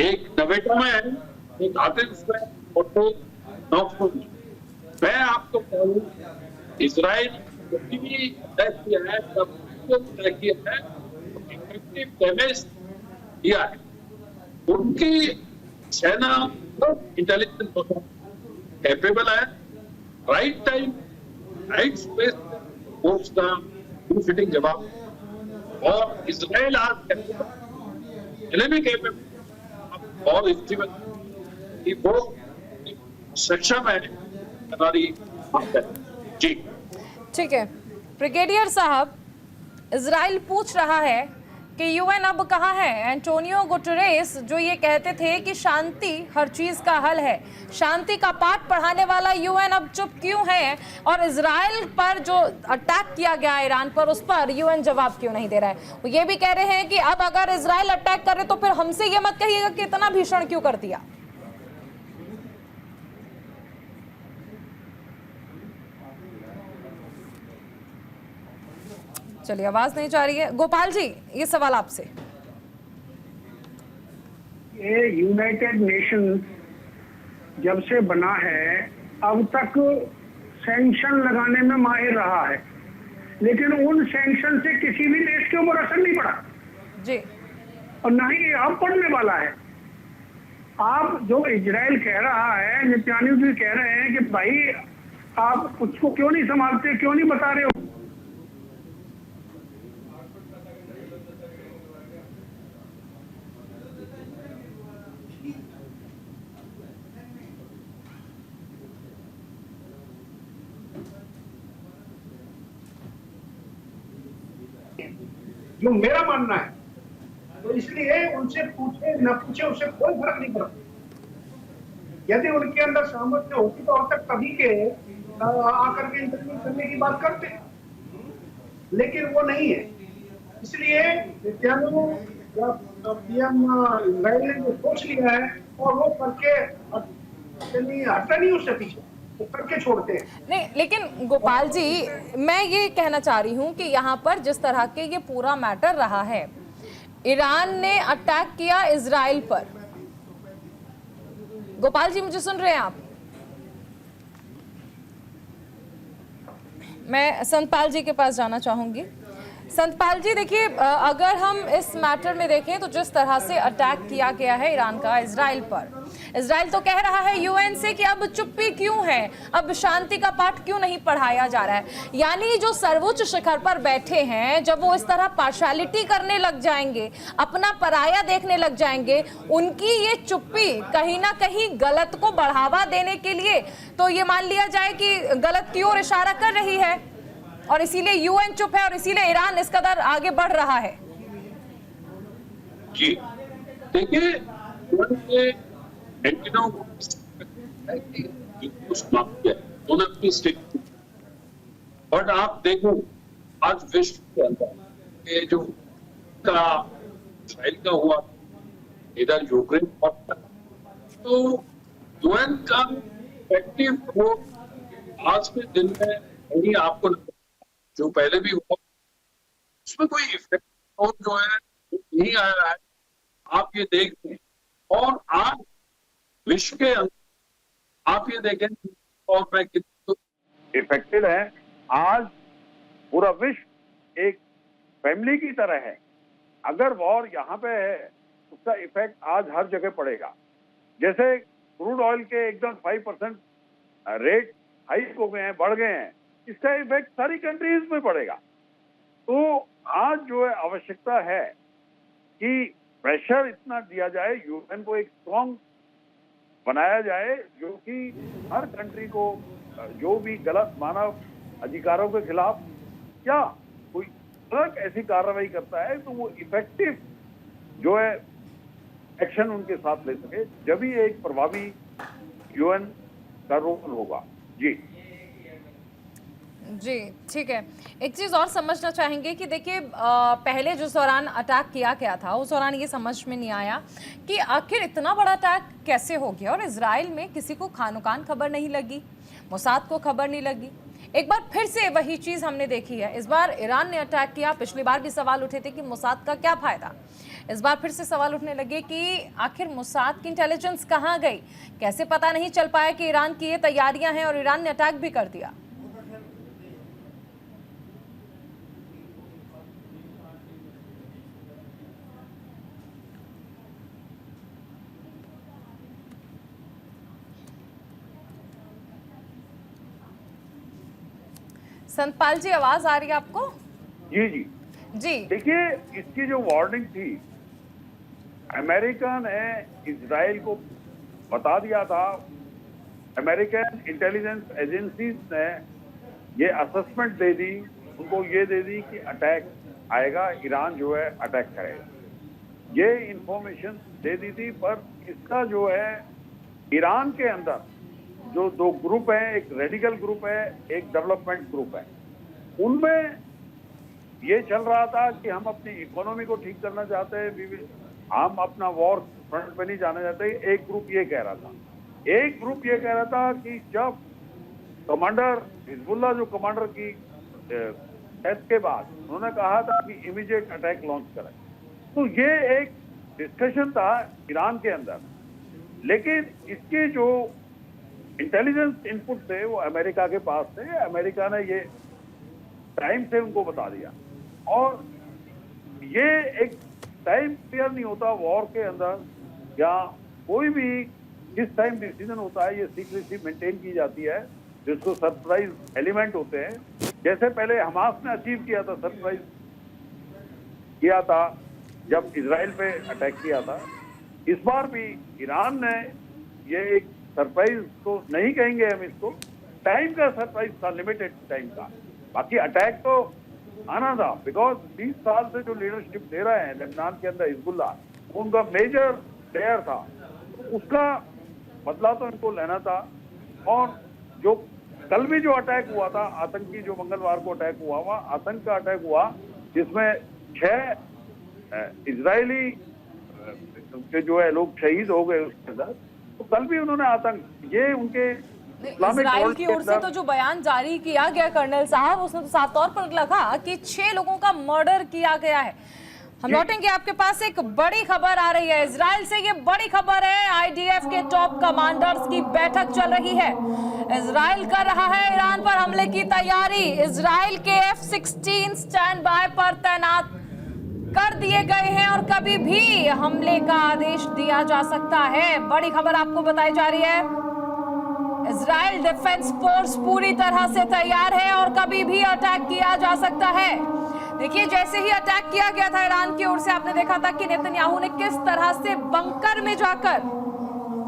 एक नवेटा में है, एक आतिफ में और एक मैं आपको कहूँ इजराइल तय किया है, तय किया है, डैमेज किया है। उनकी सेना इंटेलिजेंस कैपेबल है, राइट टाइम राइट स्पेस वो उसका फिटिंग जवाब, और इजराइल आज भी कैपेबल और हिस्ट्री वो सक्षम है हमारी जी। ठीक है ब्रिगेडियर साहब, इजराइल पूछ रहा है कि यूएन अब कहाँ है? एंटोनियो गुटेरेस जो ये कहते थे कि शांति हर चीज का हल है, शांति का पाठ पढ़ाने वाला यूएन अब चुप क्यों है? और इजराइल पर जो अटैक किया गया ईरान पर, उस पर यूएन जवाब क्यों नहीं दे रहा है? वो ये भी कह रहे हैं कि अब अगर इजराइल अटैक करे तो फिर हमसे ये मत कहिएगा कि इतना भीषण क्यों कर दिया। चलिए, आवाज नहीं जा रही है। गोपाल जी, ये सवाल आपसे। ये यूनाइटेड नेशंस जब से बना है अब तक सैंक्शन लगाने में माहिर रहा है, लेकिन उन सैंक्शन से किसी भी देश के ऊपर असर नहीं पड़ा जी, और ना ही अब पड़ने वाला है। आप जो इजराइल कह रहा है, नेतन्याहू जी कह रहे हैं कि भाई आप उसको क्यों नहीं संभालते, क्यों नहीं बता रहे हो? जो मेरा मानना है, तो इसलिए उनसे पूछे न पूछे उससे कोई फर्क नहीं पड़ता। यदि उनके अंदर सामर्थ्य होती तो अब तक कभी के आकर के इंटरव्यू करने की बात करते, लेकिन वो नहीं है। इसलिए नेतन्याहू या पीएम इजराइल ने जो सोच लिया है और वो करके हटता नहीं उससे पीछे, तो करके छोड़ते हैं। नहीं, लेकिन गोपाल जी, मैं ये कहना चाह रही हूँ कि यहाँ पर जिस तरह के ये पूरा मैटर रहा है, ईरान ने अटैक किया इजराइल पर। गोपाल जी मुझे सुन रहे हैं आप? मैं संतपाल जी के पास जाना चाहूंगी। संतपाल जी देखिए, अगर हम इस मैटर में देखें तो जिस तरह से अटैक किया गया है ईरान का इजराइल पर, इजराइल तो कह रहा है यूएन से कि अब चुप्पी क्यों है, अब शांति का पाठ क्यों नहीं पढ़ाया जा रहा है। यानी जो सर्वोच्च शिखर पर बैठे हैं, जब वो इस तरह पार्शियलिटी करने लग जाएंगे, अपना पराया देखने लग जाएंगे, उनकी ये चुप्पी कहीं ना कहीं गलत को बढ़ावा देने के लिए तो ये मान लिया जाए कि गलत की ओर इशारा कर रही है, और इसीलिए यूएन चुप है और इसीलिए ईरान इस कदर आगे बढ़ रहा है। जी देखिए, बट आप देखो आज विश्व के अंदर ये जो इसराइल का हुआ, इधर यूक्रेन, तो यूएन का एक्टिव ग्रुप आज के दिन में नहीं, आपको जो पहले भी हुआ उसमें कोई इफेक्ट और जो है नहीं आ रहा है, आप ये देख रहे हैं। और आज विश्व के अंदर आप ये देखें और मैं कितने इफेक्टेड है। आज पूरा विश्व एक फैमिली की तरह है। अगर वॉर यहाँ पे है, उसका इफेक्ट आज हर जगह पड़ेगा। जैसे क्रूड ऑयल के एकदम 5% रेट हाइक हो गए हैं, बढ़ गए हैं, इसका इफेक्ट सारी कंट्रीज में पड़ेगा। तो आज जो है आवश्यकता है कि प्रेशर इतना दिया जाए, यूएन को एक स्ट्रॉन्ग बनाया जाए, जो कि हर कंट्री को जो भी गलत मानव अधिकारों के खिलाफ या कोई अलग ऐसी कार्रवाई करता है तो वो इफेक्टिव जो है एक्शन उनके साथ ले सके, जब ही एक प्रभावी यूएन का रोल होगा। जी जी ठीक है। एक चीज़ और समझना चाहेंगे कि देखिए, पहले जिस दौरान अटैक किया गया था उस दौरान ये समझ में नहीं आया कि आखिर इतना बड़ा अटैक कैसे हो गया, और इजराइल में किसी को खानोकान खबर नहीं लगी, मोसाद को खबर नहीं लगी। एक बार फिर से वही चीज़ हमने देखी है। इस बार ईरान ने अटैक किया, पिछली बार भी सवाल उठे थे कि मोसाद का क्या फ़ायदा। इस बार फिर से सवाल उठने लगे कि आखिर मोसाद की इंटेलिजेंस कहाँ गई, कैसे पता नहीं चल पाया कि ईरान की ये तैयारियां हैं और ईरान ने अटैक भी कर दिया। संतपाल जी, आवाज आ रही है आपको? जी जी जी देखिए, इसकी जो वार्निंग थी, अमेरिका ने इजराइल को बता दिया था। अमेरिकन इंटेलिजेंस एजेंसीज ने ये असेसमेंट दे दी, उनको ये दे दी कि अटैक आएगा, ईरान जो है अटैक करेगा। ये इंफॉर्मेशन दे दी थी, पर इसका जो है ईरान के अंदर जो दो ग्रुप हैं, एक रेडिकल ग्रुप है, एक डेवलपमेंट ग्रुप है, उनमें ये चल रहा था कि हम अपनी इकोनॉमी को ठीक करना चाहते हैं, हम अपना वॉर फ्रंट पे नहीं जाना चाहते। एक ग्रुप ये कह रहा था, एक ग्रुप ये कह रहा था कि जब कमांडर हिजबुल्लाह जो कमांडर की डेथ के बाद उन्होंने कहा था कि इमीडिएट अटैक लॉन्च करें, तो ये एक डिस्कशन था ईरान के अंदर। लेकिन इसके जो इंटेलिजेंस इनपुट थे वो अमेरिका के पास थे। अमेरिका ने ये टाइम से उनको बता दिया, और ये एक टाइम क्लियर नहीं होता वॉर के अंदर, या कोई भी जिस टाइम डिसीजन होता है ये सीक्रेसी मेंटेन की जाती है, जिसको सरप्राइज एलिमेंट होते हैं। जैसे पहले हमास ने अचीव किया था, सरप्राइज किया था जब इजराइल पे अटैक किया था। इस बार भी ईरान ने ये एक सरप्राइज तो नहीं कहेंगे हम इसको, टाइम का सरप्राइज था, लिमिटेड टाइम का। बाकी अटैक तो आना था, बिकॉज 30 साल से जो लीडरशिप दे रहे हैं लेबनान के अंदर हिजबुल्लाह, उनका मेजर प्लेयर था, उसका बदला तो इनको लेना था। और जो कल भी जो अटैक हुआ था, आतंकी जो मंगलवार को अटैक हुआ, वह आतंक का अटैक हुआ, जिसमें 6 इजरायली के जो है लोग शहीद हो गए उसके अंदर। तो कल भी उन्होंने आतंक, ये उनके इजराइल की ओर से तो जो बयान जारी किया गया कर्नल साहब, उसमें तो साफ तौर पर लगा कि 6 लोगों का मर्डर किया गया है। हम लौटेंगे आपके पास। एक बड़ी खबर आ रही है इजराइल से, ये बड़ी खबर है, आईडीएफ के टॉप कमांडर्स की बैठक चल रही है। इजराइल कर रहा है ईरान पर हमले की तैयारी। इजराइल के F-16 स्टैंड बाय पर तैनात कर दिए गए हैं और कभी भी हमले का आदेश दिया जा सकता है। बड़ी खबर आपको बताई जा रही है, इजराइल डिफेंस फोर्स पूरी तरह से तैयार है और कभी भी अटैक किया जा सकता है। देखिए, जैसे ही अटैक किया गया था ईरान की ओर से, आपने देखा था कि नेतन्याहू ने किस तरह से बंकर में जाकर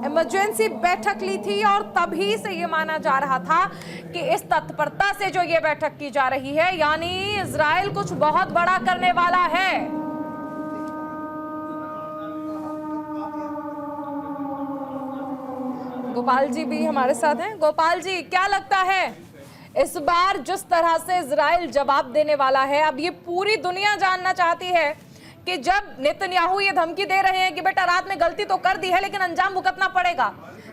इमरजेंसी बैठक ली थी और तभी से ये माना जा रहा था कि इस तत्परता से जो ये बैठक की जा रही है, यानी इजराइल कुछ बहुत बड़ा करने वाला है। गोपाल जी भी हमारे साथ हैं। गोपाल जी, क्या लगता है इस बार जिस तरह से इजराइल जवाब देने वाला है? अब ये पूरी दुनिया जानना चाहती है कि जब नेतन्याहू ये धमकी दे रहे हैं कि बेटा रात में गलती तो कर दी है लेकिन अंजाम भुगतना पड़ेगा,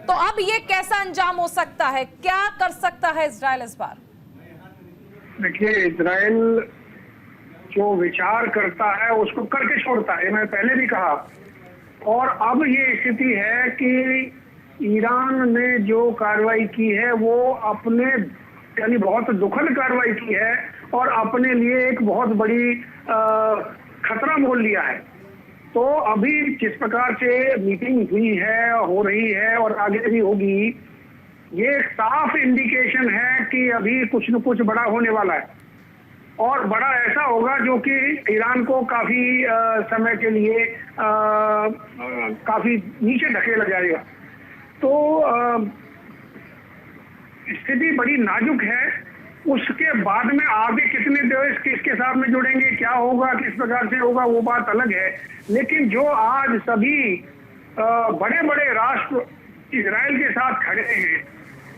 तो अब ये कैसा अंजाम हो सकता है? क्या कर सकता है इजराइल इस बार? देखिए, इजराइल जो विचार करता है उसको करके छोड़ता है, मैं पहले भी कहा। और अब ये स्थिति है कि ईरान ने जो कार्रवाई की है वो अपने यानी बहुत दुखद कार्रवाई की है और अपने लिए एक बहुत बड़ी खतरा मोल लिया है। तो अभी जिस प्रकार से मीटिंग हुई है, हो रही है और आगे भी होगी, ये एक साफ इंडिकेशन है कि अभी कुछ न कुछ बड़ा होने वाला है और बड़ा ऐसा होगा जो कि ईरान को काफी समय के लिए काफी नीचे धकेला जाएगा। तो स्थिति बड़ी नाजुक है। उसके बाद में आगे कितने देश किसके साथ में जुड़ेंगे, क्या होगा, किस प्रकार से होगा, वो बात अलग है। लेकिन जो आज सभी बड़े बड़े राष्ट्र इजराइल के साथ खड़े हैं,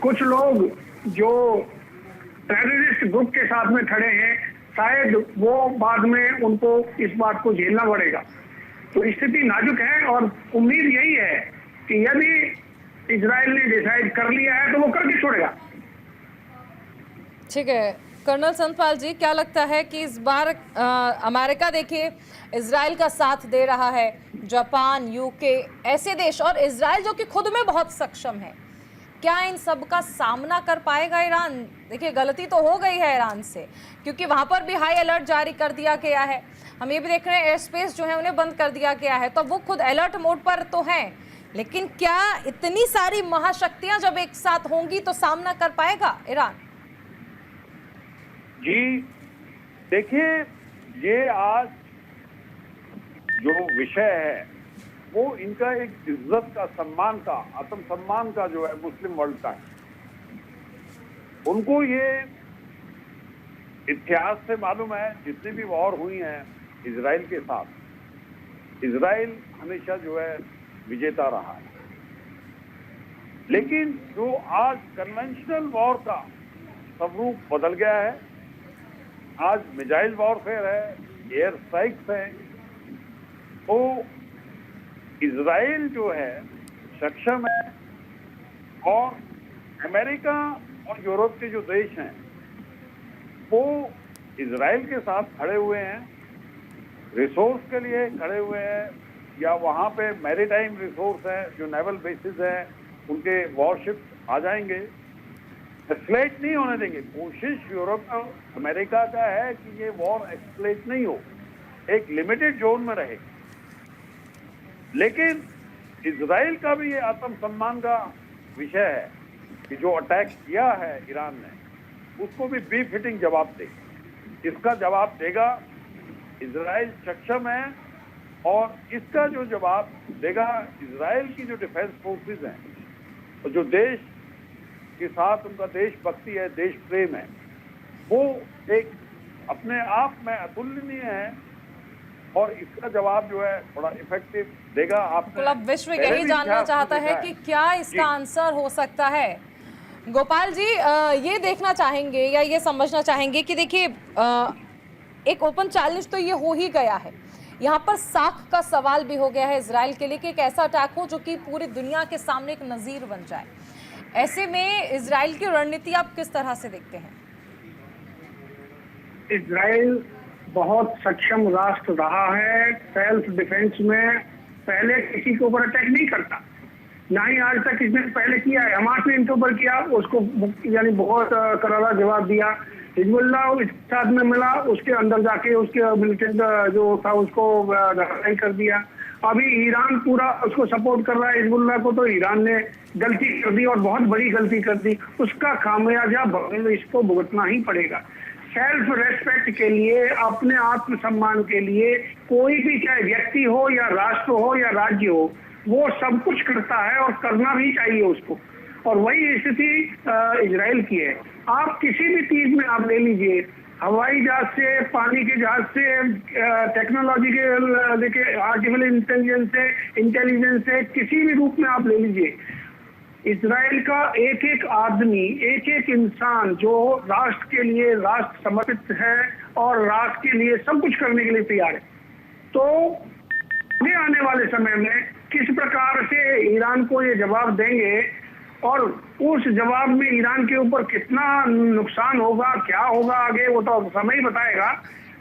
कुछ लोग जो टेररिस्ट ग्रुप के साथ में खड़े हैं, शायद वो बाद में उनको इस बात को झेलना पड़ेगा। तो स्थिति नाजुक है और उम्मीद यही है कि यदि इजराइल ने डिसाइड कर लिया है तो वो करके छोड़ेगा। ठीक है कर्नल संतपाल जी, क्या लगता है कि इस बार अमेरिका देखिए इजराइल का साथ दे रहा है, जापान, यूके, ऐसे देश, और इजराइल जो कि खुद में बहुत सक्षम है, क्या इन सब का सामना कर पाएगा ईरान? देखिए, गलती तो हो गई है ईरान से, क्योंकि वहां पर भी हाई अलर्ट जारी कर दिया गया है। हम ये भी देख रहे हैं एयर स्पेस जो है उन्हें बंद कर दिया गया है, तो वो खुद अलर्ट मोड पर तो हैं। लेकिन क्या इतनी सारी महाशक्तियां जब एक साथ होंगी तो सामना कर पाएगा ईरान? जी देखिए, ये आज जो विषय है वो इनका एक इज्जत का, सम्मान का, आत्मसम्मान का जो है मुस्लिम वर्ल्ड का है। उनको ये इतिहास से मालूम है, जितनी भी वॉर हुई हैं इजराइल के साथ, इजराइल हमेशा जो है विजेता रहा है। लेकिन जो आज कन्वेंशनल वॉर का स्वरूप बदल गया है, आज मिसाइल वॉरफेयर है, एयर स्ट्राइक्स है, तो इजराइल जो है सक्षम है और अमेरिका और यूरोप के जो देश हैं वो इजराइल के साथ खड़े हुए हैं, रिसोर्स के लिए खड़े हुए हैं, या वहाँ पे मैरीटाइम रिसोर्स है, जो नेवल बेसिस है, उनके वॉरशिप आ जाएंगे, एक्सप्लेट नहीं होने देंगे। कोशिश यूरोप और अमेरिका का है कि ये वॉर एक्सप्लेट नहीं हो, एक लिमिटेड जोन में रहे। लेकिन इजराइल का भी ये आत्मसम्मान का विषय है कि जो अटैक किया है ईरान ने, उसको भी बी-फिटिंग जवाब दे। इसका जवाब देगा, इजराइल सक्षम है और इसका जो जवाब देगा, इजराइल की जो डिफेंस फोर्सेस हैं और जो देश के साथ उनका देशभक्ति है, देश प्रेम है, वो एक अपने आप में अतुलनीय है और इसका जवाब जो है बड़ा इफेक्टिव देगा। आप विश्व यही जानना चाहता है कि क्या इसका आंसर हो सकता है। गोपाल जी, ये देखना चाहेंगे या ये समझना चाहेंगे कि देखिए, एक ओपन चैलेंज तो ये हो ही गया है, यहाँ पर साख का सवाल भी हो गया है इजराइल के लिए कि एक ऐसा अटैक हो जो कि पूरी दुनिया के सामने एक नजीर बन जाए। ऐसे में इजराइल की रणनीति आप किस तरह से देखते हैं? इजराइल बहुत सक्षम राष्ट्र रहा है। सेल्फ डिफेंस में पहले किसी के ऊपर अटैक नहीं करता, ना ही आज तक इसने पहले किया है। हमास ने इनके ऊपर किया, उसको यानी बहुत करारा जवाब दिया। हिजबुल्लाह इस साथ में मिला, उसके अंदर जाके उसके मिलिटेंट जो था उसको धराशायी कर दिया। अभी ईरान पूरा उसको सपोर्ट कर रहा है हिजबुल्लाह को, तो ईरान ने गलती कर दी और बहुत बड़ी गलती कर दी। उसका खामियाजा इसको भुगतना ही पड़ेगा। सेल्फ रेस्पेक्ट के लिए, अपने आत्मसम्मान के लिए कोई भी, चाहे व्यक्ति हो या राष्ट्र हो या राज्य हो, वो सब कुछ करता है और करना भी चाहिए उसको। और वही स्थिति इजराइल की है। आप किसी भी चीज में आप ले लीजिए, हवाई जहाज से, पानी के जहाज से, टेक्नोलॉजी के देखिए, आर्टिफिशियल इंटेलिजेंस से, किसी भी रूप में आप ले लीजिए, इजराइल का एक एक आदमी, एक एक इंसान जो राष्ट्र के लिए राष्ट्र समर्पित है और राष्ट्र के लिए सब कुछ करने के लिए तैयार है। तो आने वाले समय में किस प्रकार से ईरान को ये जवाब देंगे और उस जवाब में ईरान के ऊपर कितना नुकसान होगा, क्या होगा आगे, वो तो समय ही बताएगा।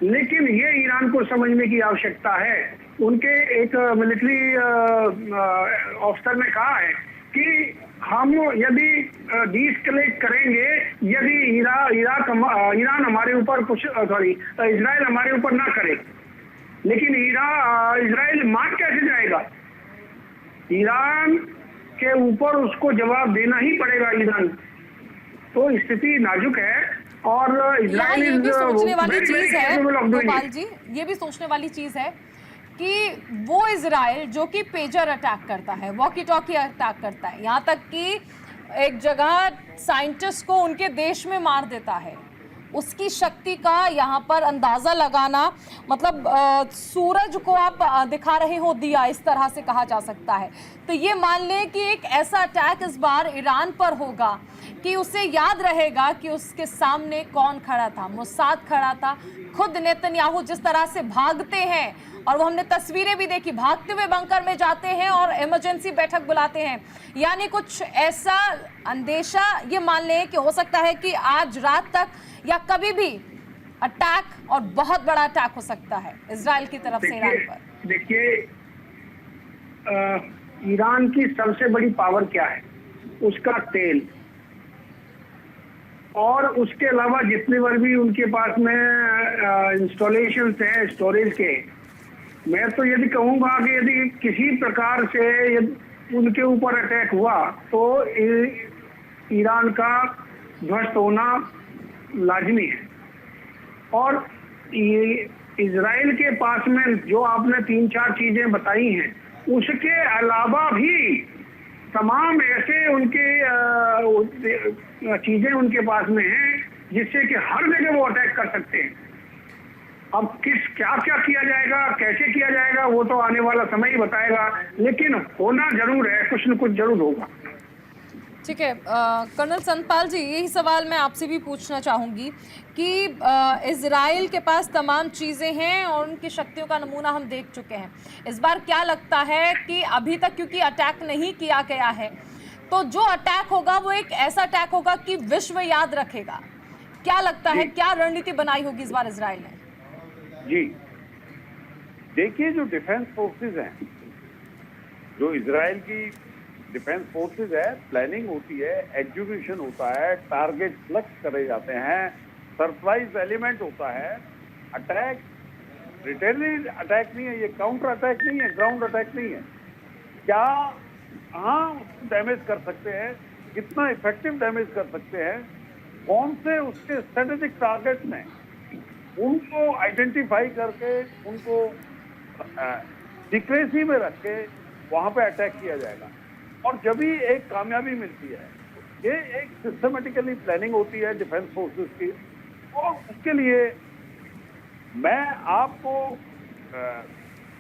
लेकिन ये ईरान को समझने की आवश्यकता है। उनके एक मिलिट्री ऑफिसर ने कहा है कि हम यदि डीएस्केलेट करेंगे, यदि ईरान हमारे ऊपर कुछ इजराइल हमारे ऊपर ना करे, लेकिन इजराइल मान कैसे जाएगा? ईरान के ऊपर उसको जवाब देना ही पड़ेगा ईरान। तो स्थिति नाजुक है और इजराइल ये भी सोचने वाली चीज है गोपाल गोपाल जी, ये भी सोचने वाली चीज है कि वो इजराइल जो कि पेजर अटैक करता है, वॉकी टॉकी अटैक करता है, यहाँ तक कि एक जगह साइंटिस्ट को उनके देश में मार देता है, उसकी शक्ति का यहाँ पर अंदाजा लगाना, मतलब सूरज को आप दिखा रहे हो दिया, इस तरह से कहा जा सकता है। तो ये मान लें कि एक ऐसा अटैक इस बार ईरान पर होगा कि उसे याद रहेगा कि उसके सामने कौन खड़ा था, मोसाद खड़ा था। खुद नेतन्याहू जिस तरह से भागते हैं, और वो हमने तस्वीरें भी देखी, भागते हुए बंकर में जाते हैं और इमरजेंसी बैठक बुलाते हैं, यानी कुछ ऐसा अंदेशा ये मान लें कि हो सकता है कि आज रात तक या कभी भी अटैक, और बहुत बड़ा अटैक हो सकता है इजराइल की तरफ से ईरान पर। देखिए, ईरान की सबसे बड़ी पावर क्या है? उसका तेल, और उसके अलावा जितने बार भी उनके पास में इंस्टॉलेशन है स्टोरेज के, मैं तो यदि कहूंगा कि यदि किसी प्रकार से उनके ऊपर अटैक हुआ तो ईरान का ध्वस्त होना लाजमी है। और इजराइल के पास में जो आपने 3-4 चीजें बताई हैं, उसके अलावा भी तमाम ऐसे उनके चीजें उनके पास में हैं जिससे कि हर जगह वो अटैक कर सकते हैं। अब क्या किया जाएगा, कैसे किया जाएगा, वो तो आने वाला समय ही बताएगा, लेकिन होना जरूर है, कुछ न कुछ जरूर होगा। ठीक है, कर्नल संतपाल जी, यही सवाल मैं आपसे भी पूछना चाहूँगी कि इजराइल के पास तमाम चीज़ें हैं और उनकी शक्तियों का नमूना हम देख चुके हैं। इस बार क्या लगता है कि अभी तक क्योंकि अटैक नहीं किया गया है, तो जो अटैक होगा वो एक ऐसा अटैक होगा कि विश्व याद रखेगा। क्या लगता है, क्या रणनीति बनाई होगी इस बार इजराइल ने? जी देखिए, जो डिफेंस फोर्सेस हैं, जो इजराइल की डिफेंस फोर्सेस है, प्लानिंग होती है, एग्जीक्यूशन होता है, टारगेट लक्ष्य करे जाते हैं, सरप्राइज एलिमेंट होता है। अटैक रिटेलिएट अटैक नहीं है, ये काउंटर अटैक नहीं है, ग्राउंड अटैक नहीं है। क्या कहाँ डैमेज कर सकते हैं, कितना इफेक्टिव डैमेज कर सकते हैं, कौन से उसके स्ट्रेटेजिक टारगेट्स हैं, उनको आइडेंटिफाई करके उनको सीक्रेसी में रख के वहां पे अटैक किया जाएगा। और जब भी एक कामयाबी मिलती है, ये एक सिस्टमेटिकली प्लानिंग होती है डिफेंस फोर्सेस की। और उसके लिए मैं आपको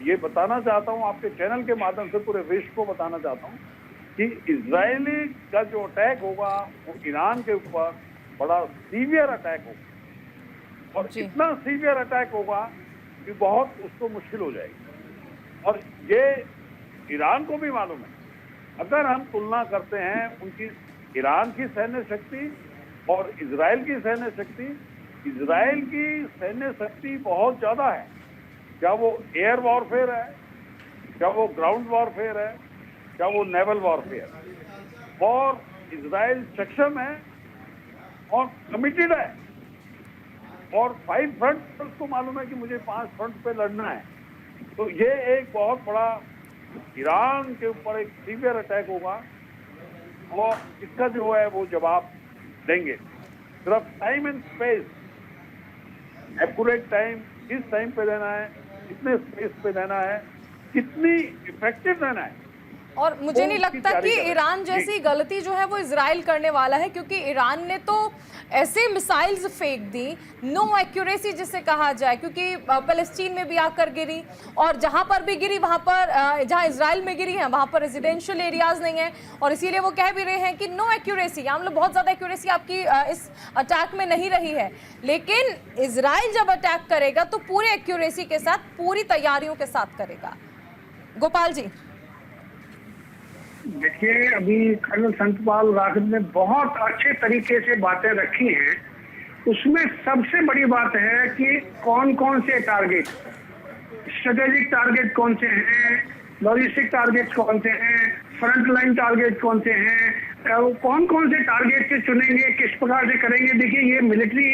ये बताना चाहता हूं, आपके चैनल के माध्यम से पूरे विश्व को बताना चाहता हूं कि इजरायली का जो अटैक होगा वो ईरान के ऊपर बड़ा सीवियर अटैक होगा, और इतना सीवियर अटैक होगा कि बहुत उसको मुश्किल हो जाएगी। और ये ईरान को भी मालूम है। अगर हम तुलना करते हैं उनकी ईरान की सैन्य शक्ति और इजराइल की सैन्य शक्ति, इजराइल की सैन्य शक्ति बहुत ज्यादा है, क्या वो एयर वॉरफेयर है, क्या वो ग्राउंड वॉरफेयर है, क्या वो नेवल वॉरफेयर, और इजराइल सक्षम है और कमिटेड है, और 5 फ्रंट पर उसको मालूम है कि मुझे 5 फ्रंट पे लड़ना है। तो ये एक बहुत बड़ा ईरान के ऊपर एक सीवियर अटैक होगा और इसका जो है वो जवाब देंगे। सिर्फ time and space, accurate time, किस टाइम पे देना है, कितने स्पेस पे देना है, कितनी इफेक्टिव देना है। और मुझे नहीं लगता कि ईरान जैसी गलती जो है वो इजराइल करने वाला है, क्योंकि ईरान ने तो ऐसे मिसाइल्स फेंक दी, नो एक्यूरेसी जिसे कहा जाए, क्योंकि पैलेस्टीन में भी आकर गिरी और जहां पर भी गिरी वहां पर, जहां इजराइल में गिरी है वहां पर रेजिडेंशियल एरियाज नहीं है, और इसीलिए वो कह भी रहे हैं कि नो एक्यूरेसी, यहाँ मतलब बहुत ज्यादा एक्यूरेसी आपकी इस अटैक में नहीं रही है। लेकिन इजराइल जब अटैक करेगा तो पूरे एक्यूरेसी के साथ, पूरी तैयारियों के साथ करेगा। गोपाल जी देखिए, अभी कर्नल सतपाल राघव ने बहुत अच्छे तरीके से बातें रखी हैं। उसमें सबसे बड़ी बात है कि कौन कौन से टारगेट, स्ट्रेटेजिक टारगेट कौन से हैं, लॉजिस्टिक टारगेट कौन से हैं, फ्रंट लाइन टारगेट कौन से हैं, कौन कौन से टारगेट से चुनेंगे, किस प्रकार से करेंगे। देखिए, ये मिलिट्री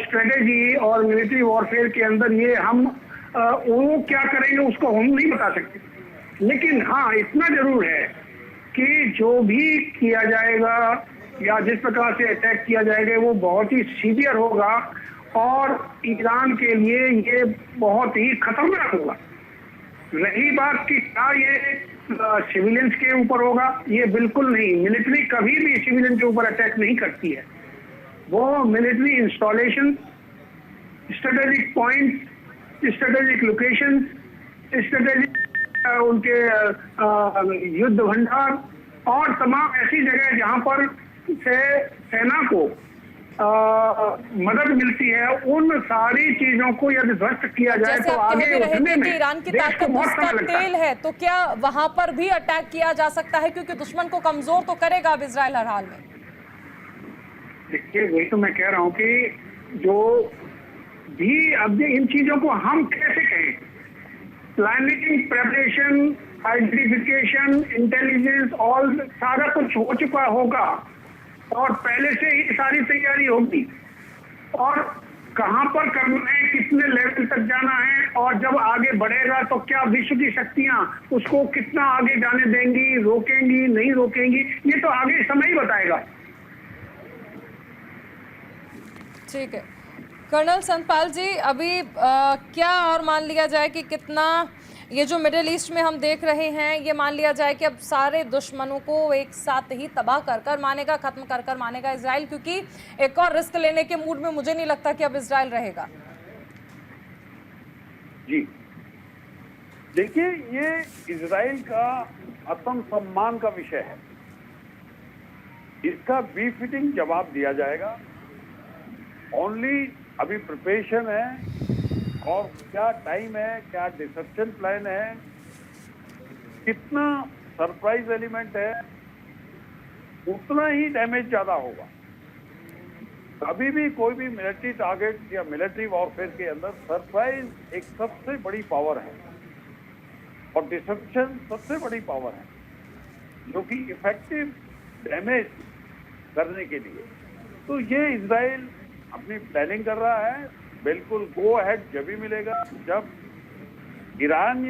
स्ट्रेटेजी और मिलिट्री वॉरफेयर के अंदर ये हम वो क्या करेंगे उसको हम नहीं बता सकते। लेकिन हाँ, इतना जरूर है कि जो भी किया जाएगा या जिस प्रकार से अटैक किया जाएगा वो बहुत ही सीवियर होगा और ईरान के लिए ये बहुत ही खतरनाक होगा। रही बात कि क्या ये सिविलियंस के ऊपर होगा, ये बिल्कुल नहीं। मिलिट्री कभी भी सिविलियन के ऊपर अटैक नहीं करती है। वो military installation, strategic point, strategic location, strategic उनके युद्ध भंडार और तमाम ऐसी जगह जहां पर से सेना को मदद मिलती है, उन सारी चीजों को यदि ध्वस्त किया जाए तो आगे उठने में ईरान की ताकत उसका तेल है, तो क्या वहां पर भी अटैक किया जा सकता है? क्योंकि दुश्मन को कमजोर तो करेगा अब इजराइल हर हाल में। देखिए, वही तो मैं कह रहा हूँ कि जो भी अब इन चीजों को हम कैसे कहें, planning, preparation, identification, intelligence, all सारा कुछ हो चुका होगा और पहले से ही सारी तैयारी होगी और कहां पर करना है, कितने लेवल तक जाना है और जब आगे बढ़ेगा तो क्या विश्व की शक्तियां उसको कितना आगे जाने देंगी, रोकेंगी, नहीं रोकेंगी, ये तो आगे समय ही बताएगा। ठीक है कर्नल सतपाल जी, अभी क्या और मान लिया जाए कि कितना ये जो मिडिल ईस्ट में हम देख रहे हैं, ये मान लिया जाए कि अब सारे दुश्मनों को एक साथ ही तबाह कर कर मानेगा, खत्म कर कर मानेगा इजराइल, क्योंकि एक और रिस्क लेने के मूड में मुझे नहीं लगता कि अब इजराइल रहेगा। जी देखिए, ये इजराइल का आत्मसम्मान का विषय है, इसका बीफिटिंग जवाब दिया जाएगा। ओनली अभी प्रिपरेशन है और क्या टाइम है, क्या डिसेप्शन प्लान है, कितना सरप्राइज एलिमेंट है, उतना ही डैमेज ज्यादा होगा। अभी भी कोई भी मिलिट्री टारगेट या मिलिट्री वॉरफेयर के अंदर सरप्राइज एक सबसे बड़ी पावर है और डिसेप्शन सबसे बड़ी पावर है, जो कि इफेक्टिव डैमेज करने के लिए। तो ये इजराइल अपनी प्लानिंग कर रहा है। बिल्कुल गो अहेड जब भी मिलेगा जब ईरान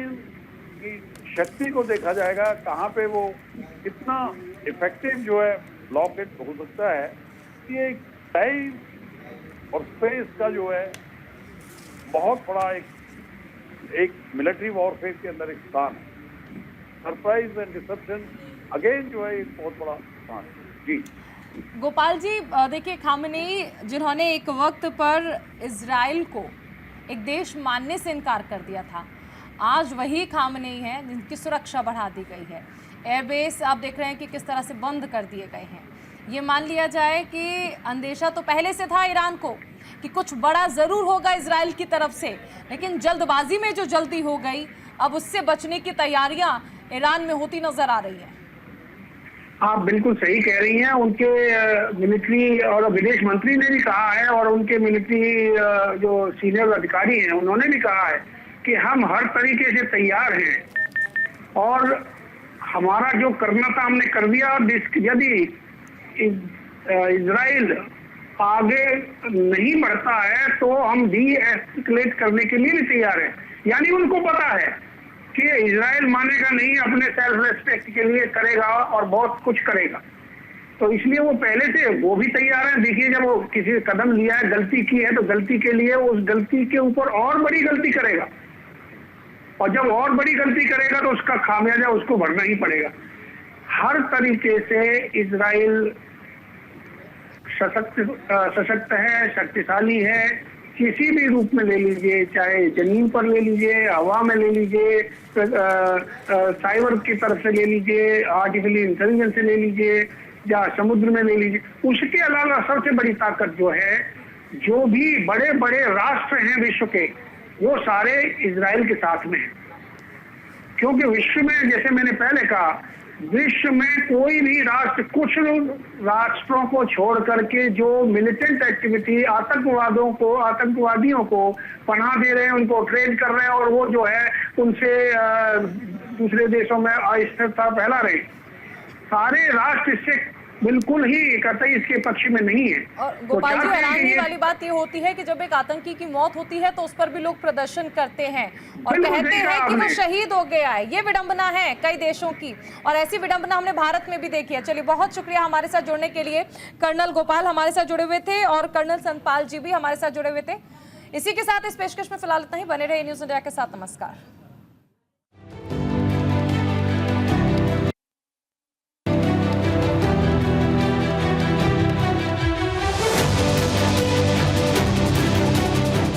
की शक्ति को देखा जाएगा, कहाँ पे वो कितना इफेक्टिव जो है ब्लॉकेट हो सकता है। ये टाइम और स्पेस का जो है बहुत बड़ा एक मिलिट्री वॉरफेयर के अंदर एक स्थान है। सरप्राइज एंड डिसेप्शन अगेन जो है एक बहुत बड़ा स्थान है। जी गोपाल जी, देखिए खामेनेई जिन्होंने एक वक्त पर इजराइल को एक देश मानने से इनकार कर दिया था, आज वही खामेनेई है जिनकी सुरक्षा बढ़ा दी गई है। एयरबेस आप देख रहे हैं कि किस तरह से बंद कर दिए गए हैं। ये मान लिया जाए कि अंदेशा तो पहले से था ईरान को कि कुछ बड़ा ज़रूर होगा इजराइल की तरफ से, लेकिन जल्दबाजी में जो जल्दी हो गई, अब उससे बचने की तैयारियां ईरान में होती नजर आ रही हैं। आप बिल्कुल सही कह रही हैं। उनके मिलिट्री और विदेश मंत्री ने भी कहा है और उनके मिलिट्री जो सीनियर अधिकारी हैं उन्होंने भी कहा है कि हम हर तरीके से तैयार हैं और हमारा जो करना था हमने कर दिया। और यदि इजराइल आगे नहीं बढ़ता है तो हम डी-एस्केलेट करने के लिए भी तैयार हैं। यानी उनको पता है कि इजराइल मानेगा नहीं, अपने सेल्फ रेस्पेक्ट के लिए करेगा और बहुत कुछ करेगा, तो इसलिए वो पहले से वो भी तैयार है। देखिए, जब वो किसी कदम लिया है, गलती की है, तो गलती के लिए उस गलती के ऊपर और बड़ी गलती करेगा, और जब और बड़ी गलती करेगा तो उसका खामियाजा उसको भरना ही पड़ेगा। हर तरीके से इजराइल सशक्त है, शक्तिशाली है, किसी भी रूप में ले लीजिए, चाहे जमीन पर ले लीजिए, हवा में ले लीजिए, साइबर की तरफ से ले लीजिए, आर्टिफिशियल इंटेलिजेंस से ले लीजिए, या समुद्र में ले लीजिए। उसके अलावा सबसे बड़ी ताकत जो है, जो भी बड़े बड़े राष्ट्र हैं विश्व के, वो सारे इजराइल के साथ में हैं। क्योंकि विश्व में, जैसे मैंने पहले कहा, विश्व में कोई भी राष्ट्र, कुछ राष्ट्रों को छोड़ करके जो मिलिटेंट एक्टिविटी आतंकवादियों को पनाह दे रहे हैं, उनको ट्रेन कर रहे हैं, और वो जो है उनसे दूसरे देशों में अस्थिरता फैला रहे, सारे राष्ट्र इससे बिल्कुल ही कतई इसके पक्ष में नहीं है। और गोपाल जी, हैरानी वाली बात ये होती है कि जब एक आतंकी की मौत होती है तो उस पर भी लोग प्रदर्शन करते हैं और कहते हैं कि वो शहीद हो गया है। ये विडंबना है कई देशों की, और ऐसी विडंबना हमने भारत में भी देखी है। चलिए, बहुत शुक्रिया हमारे साथ जुड़ने के लिए। कर्नल गोपाल हमारे साथ जुड़े हुए थे और कर्नल सतपाल जी भी हमारे साथ जुड़े हुए थे। इसी के साथ इस पेशकश में फिलहाल इतना ही। बने रहे न्यूज़ इंडिया के साथ। नमस्कार।